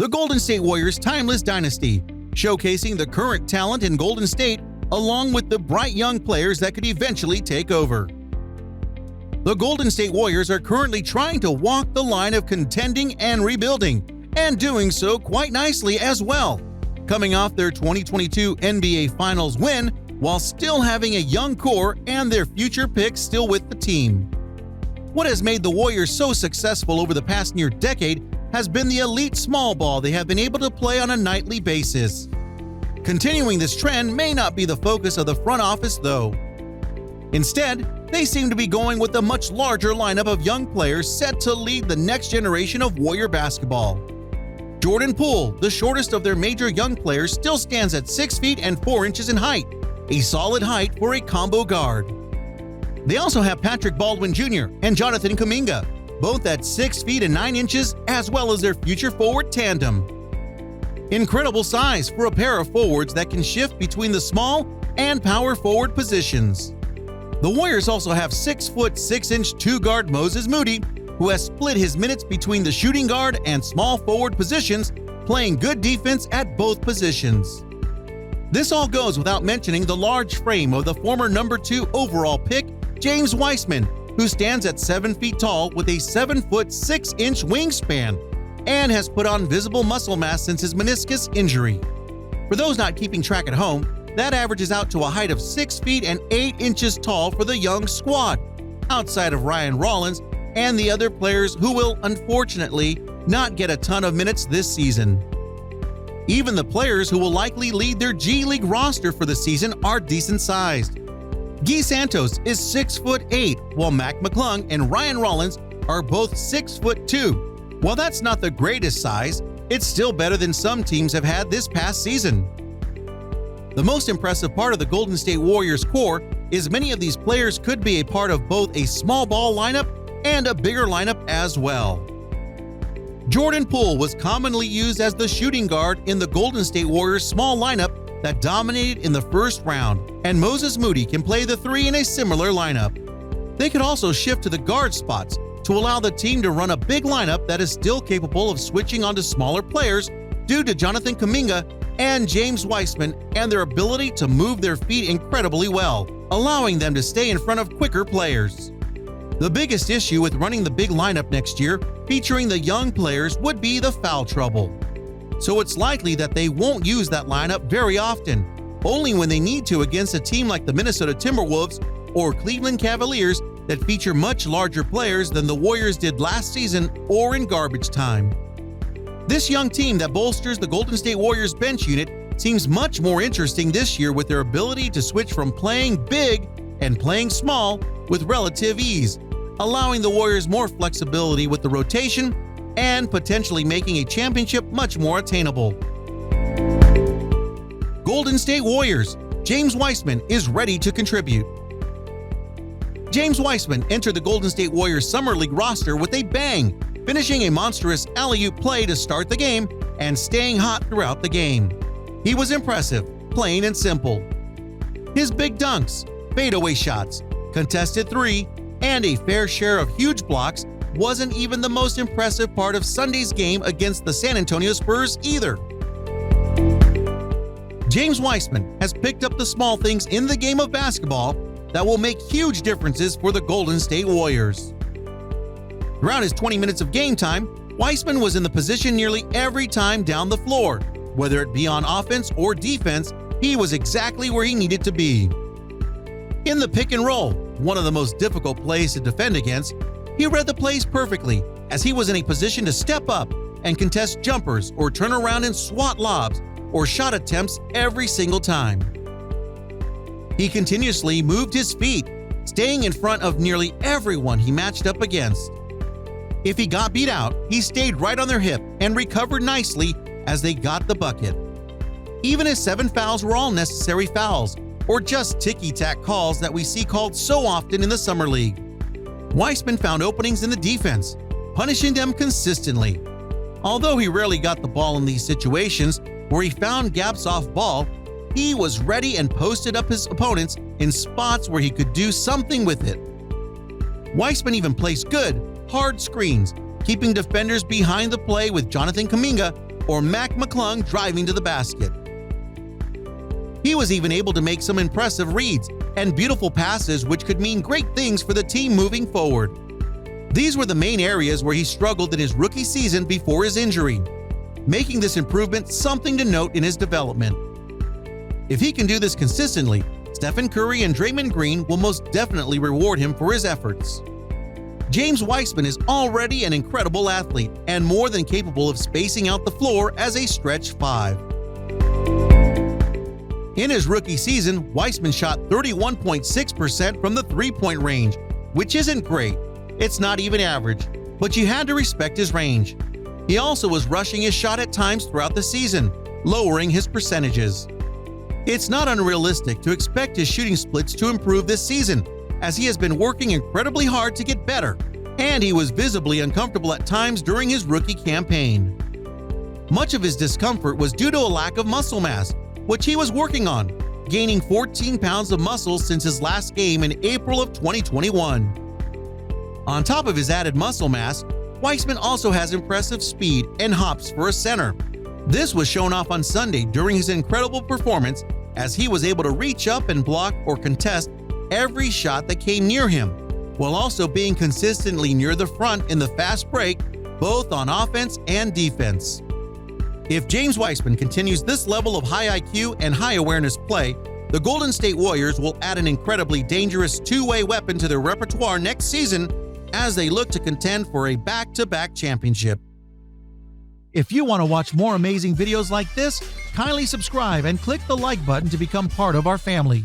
The Golden State Warriors' timeless dynasty, showcasing the current talent in Golden State along with the bright young players that could eventually take over. The Golden State Warriors are currently trying to walk the line of contending and rebuilding, and doing so quite nicely as well, coming off their 2022 NBA Finals win while still having a young core and their future picks still with the team. What has made the Warriors so successful over the past near decade has been the elite small ball they have been able to play on a nightly basis. Continuing this trend may not be the focus of the front office though. Instead, they seem to be going with a much larger lineup of young players set to lead the next generation of Warrior basketball. Jordan Poole, the shortest of their major young players, still stands at 6 feet and 4 inches in height, a solid height for a combo guard. They also have Patrick Baldwin Jr. and Jonathan Kuminga, both at 6 feet and 9 inches, as well as their future forward tandem. Incredible size for a pair of forwards that can shift between the small and power forward positions. The Warriors also have 6 foot 6 inch 2-guard Moses Moody, who has split his minutes between the shooting guard and small forward positions, playing good defense at both positions. This all goes without mentioning the large frame of the former number 2 overall pick, James Wiseman, who stands at 7 feet tall with a 7 foot 6 inch wingspan and has put on visible muscle mass since his meniscus injury. For those not keeping track at home, that averages out to a height of 6 feet and 8 inches tall for the young squad, outside of Ryan Rollins and the other players who will unfortunately not get a ton of minutes this season. Even the players who will likely lead their G League roster for the season are decent sized. Guy Santos is 6'8", while Mac McClung and Ryan Rollins are both 6'2". While that's not the greatest size, it's still better than some teams have had this past season. The most impressive part of the Golden State Warriors core is many of these players could be a part of both a small ball lineup and a bigger lineup as well. Jordan Poole was commonly used as the shooting guard in the Golden State Warriors small lineup that dominated in the first round, and Moses Moody can play the 3 in a similar lineup. They could also shift to the guard spots to allow the team to run a big lineup that is still capable of switching onto smaller players due to Jonathan Kuminga and James Wiseman and their ability to move their feet incredibly well, allowing them to stay in front of quicker players. The biggest issue with running the big lineup next year, featuring the young players, would be the foul trouble. So it's likely that they won't use that lineup very often, only when they need to against a team like the Minnesota Timberwolves or Cleveland Cavaliers that feature much larger players than the Warriors did last season or in garbage time. This young team that bolsters the Golden State Warriors bench unit seems much more interesting this year with their ability to switch from playing big and playing small with relative ease, allowing the Warriors more flexibility with the rotation and potentially making a championship much more attainable. Golden State Warriors, James Wiseman is ready to contribute. James Wiseman entered the Golden State Warriors Summer League roster with a bang, finishing a monstrous alley-oop play to start the game and staying hot throughout the game. He was impressive, plain and simple. His big dunks, fadeaway shots, contested 3, and a fair share of huge blocks wasn't even the most impressive part of Sunday's game against the San Antonio Spurs either. James Wiseman has picked up the small things in the game of basketball that will make huge differences for the Golden State Warriors. Throughout his 20 minutes of game time, Wiseman was in the position nearly every time down the floor. Whether it be on offense or defense, he was exactly where he needed to be. In the pick and roll, one of the most difficult plays to defend against, he read the plays perfectly as he was in a position to step up and contest jumpers or turn around and swat lobs or shot attempts every single time. He continuously moved his feet, staying in front of nearly everyone he matched up against. If he got beat out, he stayed right on their hip and recovered nicely as they got the bucket. Even his 7 fouls were all necessary fouls, or just ticky-tack calls that we see called so often in the Summer League. Wiseman found openings in the defense, punishing them consistently. Although he rarely got the ball in these situations where he found gaps off ball, he was ready and posted up his opponents in spots where he could do something with it. Wiseman even placed good, hard screens, keeping defenders behind the play with Jonathan Kuminga or Mac McClung driving to the basket. He was even able to make some impressive reads and beautiful passes which could mean great things for the team moving forward. These were the main areas where he struggled in his rookie season before his injury, making this improvement something to note in his development. If he can do this consistently, Stephen Curry and Draymond Green will most definitely reward him for his efforts. James Wiseman is already an incredible athlete and more than capable of spacing out the floor as a stretch five. In his rookie season, Wiseman shot 31.6% from the three-point range, which isn't great. It's not even average, but you had to respect his range. He also was rushing his shot at times throughout the season, lowering his percentages. It's not unrealistic to expect his shooting splits to improve this season, as he has been working incredibly hard to get better, and he was visibly uncomfortable at times during his rookie campaign. Much of his discomfort was due to a lack of muscle mass, which he was working on, gaining 14 pounds of muscle since his last game in April of 2021. On top of his added muscle mass, Wiseman also has impressive speed and hops for a center. This was shown off on Sunday during his incredible performance, as he was able to reach up and block or contest every shot that came near him, while also being consistently near the front in the fast break, both on offense and defense. If James Wiseman continues this level of high IQ and high awareness play, the Golden State Warriors will add an incredibly dangerous two-way weapon to their repertoire next season as they look to contend for a back-to-back championship. If you want to watch more amazing videos like this, kindly subscribe and click the like button to become part of our family.